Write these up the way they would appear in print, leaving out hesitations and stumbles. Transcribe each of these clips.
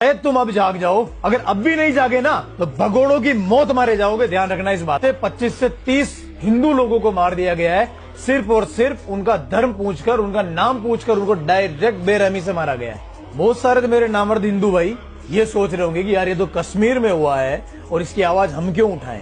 तुम अब जाग जाओ, अगर अब भी नहीं जागे ना तो भगोड़ों की मौत मारे जाओगे। ध्यान रखना इस बात। 25 से 30 हिंदू लोगों को मार दिया गया है, सिर्फ और सिर्फ उनका धर्म पूछकर, उनका नाम पूछकर उनको डायरेक्ट बेरहमी से मारा गया है। बहुत सारे तो मेरे नामर्द हिंदू भाई ये सोच रहे होंगे कि यार ये तो कश्मीर में हुआ है और इसकी आवाज हम क्यों उठाएं।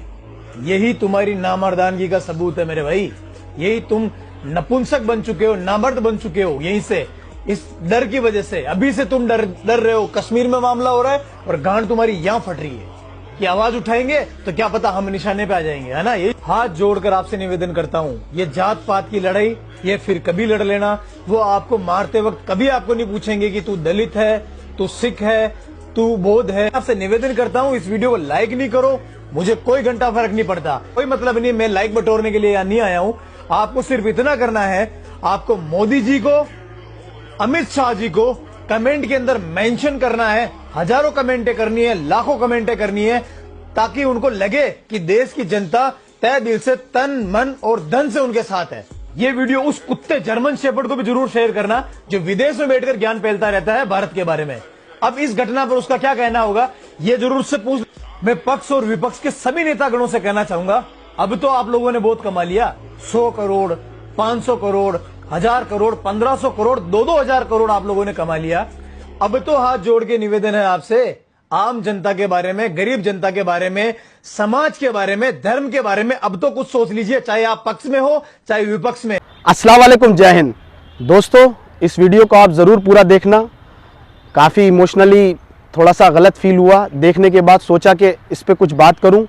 यही तुम्हारी नामर्दानगी का सबूत है मेरे भाई। यही तुम नपुंसक बन चुके हो, नामर्द बन चुके हो। यहीं से, इस डर की वजह से अभी से तुम डर रहे हो। कश्मीर में मामला हो रहा है और गांड तुम्हारी यहां फट रही है कि आवाज उठाएंगे तो क्या पता हम निशाने पे आ जाएंगे, है ना। ये हाथ जोड़कर आपसे निवेदन करता हूं, ये जात पात की लड़ाई ये फिर कभी लड़ लेना। वो आपको मारते वक्त कभी आपको नहीं पूछेंगे कि तू दलित है, तू सिख है, तू बौद्ध है। आपसे निवेदन करता हूं इस वीडियो को लाइक नहीं करो, मुझे कोई घंटा फर्क नहीं पड़ता, कोई मतलब नहीं। मैं लाइक बटोरने के लिए यहाँ नहीं आया हूं। आपको सिर्फ इतना करना है, आपको मोदी जी को, अमित शाह जी को कमेंट के अंदर मेंशन करना है। हजारों कमेंटें करनी है, लाखों कमेंटें करनी है, ताकि उनको लगे कि देश की जनता तय दिल से, तन मन और धन से उनके साथ है। ये वीडियो उस कुत्ते जर्मन शेपर्ड को भी जरूर शेयर करना जो विदेश में बैठकर ज्ञान फैलता रहता है भारत के बारे में। अब इस घटना पर उसका क्या कहना होगा ये जरूर से पूछ। मैं पक्ष और विपक्ष के सभी नेतागणों से कहना चाहूंगा, अब तो आप लोगों ने बहुत कमा लिया। 100 करोड़, 500 करोड़, 1000 करोड़, 1500 करोड़, 2-2000 करोड़ आप लोगों ने कमा लिया। अब तो हाथ जोड़ के निवेदन है आपसे, आम जनता के बारे में, गरीब जनता के बारे में, समाज के बारे में, धर्म के बारे में अब तो कुछ सोच लीजिए, चाहे आप पक्ष में हो चाहे विपक्ष में। अस्सलाम वालेकुम, जय हिंद। दोस्तों, इस वीडियो को आप जरूर पूरा देखना। काफ़ी इमोशनली थोड़ा सा गलत फील हुआ देखने के बाद, सोचा कि इस पे कुछ बात करूं।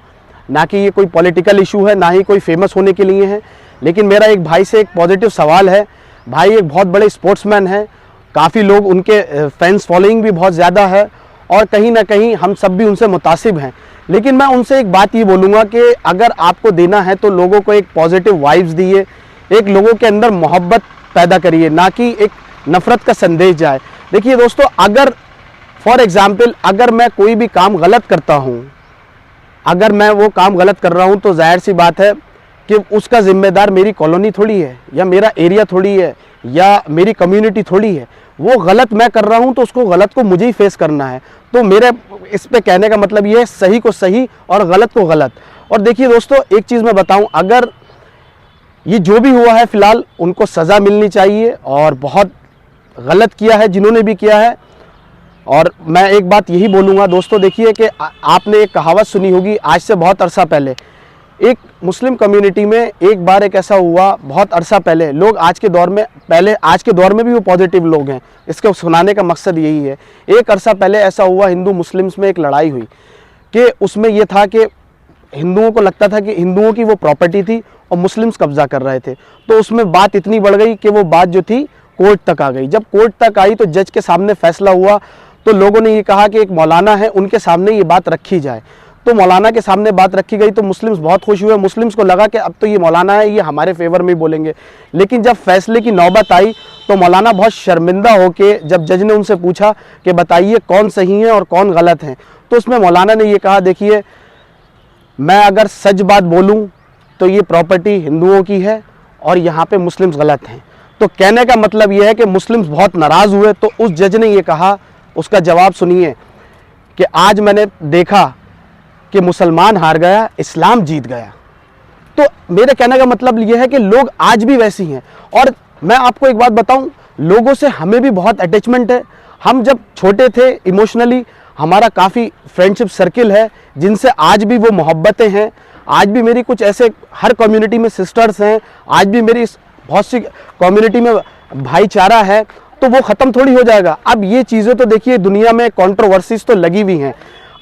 ना कि ये कोई पॉलिटिकल इशू है, ना ही कोई फेमस होने के लिए है, लेकिन मेरा एक भाई से एक पॉजिटिव सवाल है। भाई एक बहुत बड़े स्पोर्ट्समैन है, काफ़ी लोग उनके फैंस फॉलोइंग भी बहुत ज़्यादा है और कहीं ना कहीं हम सब भी उनसे मुतासिब हैं। लेकिन मैं उनसे एक बात ये बोलूँगा कि अगर आपको देना है तो लोगों को एक पॉजिटिव वाइब्स दिए, एक लोगों के अंदर मोहब्बत पैदा करिए, ना कि एक नफ़रत का संदेश जाए। देखिए दोस्तों, अगर फॉर एग्ज़ाम्पल अगर मैं कोई भी काम गलत करता हूँ, अगर मैं वो काम गलत कर रहा हूँ तो जाहिर सी बात है कि उसका जिम्मेदार मेरी कॉलोनी थोड़ी है, या मेरा एरिया थोड़ी है, या मेरी कम्युनिटी थोड़ी है। वो गलत मैं कर रहा हूँ तो उसको गलत को मुझे ही फेस करना है। तो मेरे इस पे कहने का मतलब ये है, सही को सही और गलत को गलत। और देखिए दोस्तों, एक चीज़ मैं बताऊँ, अगर ये जो भी हुआ है फ़िलहाल उनको सज़ा मिलनी चाहिए और बहुत गलत किया है जिन्होंने भी किया है। और मैं एक बात यही बोलूँगा दोस्तों, देखिए कि आपने एक कहावत सुनी होगी, आज से बहुत अरसा पहले एक मुस्लिम कम्युनिटी में एक बार एक ऐसा हुआ, बहुत अरसा पहले। लोग आज के दौर में, पहले आज के दौर में भी वो पॉजिटिव लोग हैं, इसके सुनाने का मकसद यही है। एक अरसा पहले ऐसा हुआ, हिंदू मुस्लिम्स में एक लड़ाई हुई कि उसमें ये था कि हिंदुओं को लगता था कि हिंदुओं की वो प्रॉपर्टी थी और मुस्लिम्स कब्जा कर रहे थे। तो उसमें बात इतनी बढ़ गई कि वो बात जो थी कोर्ट तक आ गई। जब कोर्ट तक आई तो जज के सामने फैसला हुआ, तो लोगों ने ये कहा कि एक मौलाना है, उनके सामने ये बात रखी जाए। तो मौलाना के सामने बात रखी गई तो मुस्लिम्स बहुत खुश हुए। मुस्लिम्स को लगा कि अब तो ये मौलाना है, ये हमारे फेवर में ही बोलेंगे। लेकिन जब फैसले की नौबत आई तो मौलाना बहुत शर्मिंदा होके, जब जज ने उनसे पूछा कि बताइए कौन सही है और कौन गलत है, तो उसमें मौलाना ने ये कहा, देखिए मैं अगर सच बात बोलूँ तो ये प्रॉपर्टी हिंदुओं की है और यहाँ पर मुस्लिम्स गलत हैं। तो कहने का मतलब ये है कि मुस्लिम्स बहुत नाराज़ हुए। तो उस जज ने ये कहा, उसका जवाब सुनिए, कि आज मैंने देखा कि मुसलमान हार गया, इस्लाम जीत गया। तो मेरे कहने का मतलब यह है कि लोग आज भी वैसी हैं। और मैं आपको एक बात बताऊं, लोगों से हमें भी बहुत अटैचमेंट है। हम जब छोटे थे इमोशनली हमारा काफ़ी फ्रेंडशिप सर्किल है जिनसे आज भी वो मोहब्बतें हैं। आज भी मेरी कुछ ऐसे, हर कम्युनिटी में सिस्टर्स हैं, आज भी मेरी बहुत सी कम्युनिटी में भाईचारा है। तो वो ख़त्म थोड़ी हो जाएगा। अब ये चीज़ें तो देखिए दुनिया में कंट्रोवर्सीज तो लगी हुई हैं।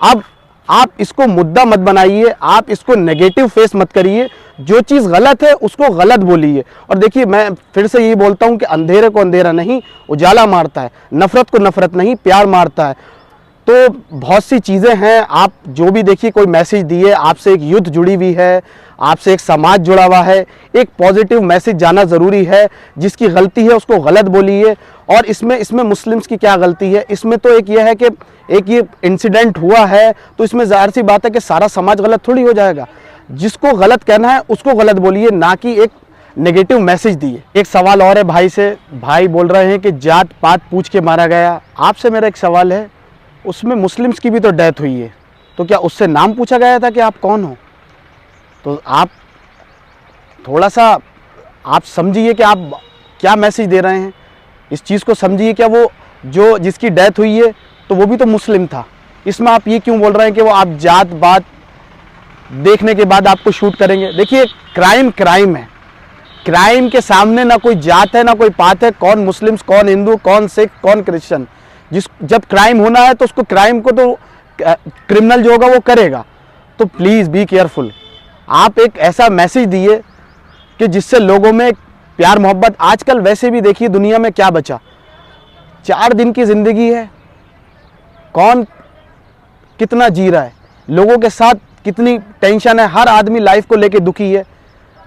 अब आप इसको मुद्दा मत बनाइए, आप इसको नेगेटिव फेस मत करिए। जो चीज़ गलत है उसको गलत बोलिए। और देखिए मैं फिर से यही बोलता हूँ कि अंधेरे को अंधेरा नहीं उजाला मारता है, नफ़रत को नफ़रत नहीं प्यार मारता है। तो बहुत सी चीज़ें हैं, आप जो भी देखिए, कोई मैसेज दिए, आपसे एक युद्ध जुड़ी हुई है, आपसे एक समाज जुड़ा हुआ है, एक पॉजिटिव मैसेज जाना ज़रूरी है। जिसकी गलती है उसको गलत बोलिए। और इसमें मुस्लिम्स की क्या गलती है? इसमें तो एक ये है कि एक ये इंसिडेंट हुआ है तो इसमें ज़ाहिर सी बात है कि सारा समाज गलत थोड़ी हो जाएगा। जिसको गलत कहना है उसको गलत बोलिए, ना कि एक नेगेटिव मैसेज दिए। एक सवाल और है भाई से, भाई बोल रहे हैं कि जात पात पूछ के मारा गया। आपसे मेरा एक सवाल है, उसमें मुस्लिम्स की भी तो डेथ हुई है, तो क्या उससे नाम पूछा गया था कि आप कौन हो? तो आप थोड़ा सा आप समझिए कि आप क्या मैसेज दे रहे हैं, इस चीज़ को समझिए। क्या वो जो जिसकी डेथ हुई है तो वो भी तो मुस्लिम था, इसमें आप ये क्यों बोल रहे हैं कि वो आप जात बात देखने के बाद आपको शूट करेंगे? देखिए, क्राइम क्राइम है, क्राइम के सामने ना कोई जात है ना कोई पात है, कौन मुस्लिम्स कौन हिंदू कौन सिख कौन क्रिश्चियन। जब क्राइम होना है तो उसको क्राइम को तो क्रिमिनल जो होगा वो करेगा। तो प्लीज़ बी केयरफुल। आप एक ऐसा मैसेज दिए कि जिससे लोगों में प्यार मोहब्बत, आजकल वैसे भी देखिए दुनिया में क्या बचा, 4 दिन की ज़िंदगी है, कौन कितना जी रहा है, लोगों के साथ कितनी टेंशन है, हर आदमी लाइफ को लेके दुखी है,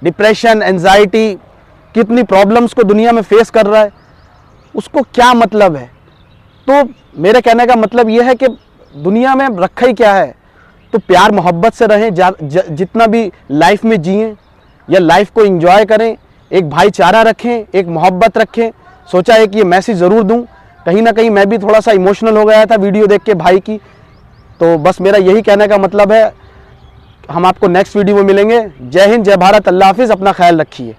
डिप्रेशन एंजाइटी, कितनी प्रॉब्लम्स को दुनिया में फेस कर रहा है, उसको क्या मतलब है? तो मेरे कहने का मतलब यह है कि दुनिया में रखा ही क्या है, तो प्यार मोहब्बत से रहें, जितना भी लाइफ में जिएं या लाइफ को एंजॉय करें, एक भाईचारा रखें, एक मोहब्बत रखें। सोचा है कि ये मैसेज ज़रूर दूं। कहीं ना कहीं मैं भी थोड़ा सा इमोशनल हो गया था वीडियो देख के भाई की। तो बस मेरा यही कहने का मतलब है। हम आपको नेक्स्ट वीडियो में मिलेंगे। जय हिंद, जय भारत, अल्लाह हाफिज़, अपना ख्याल रखिए।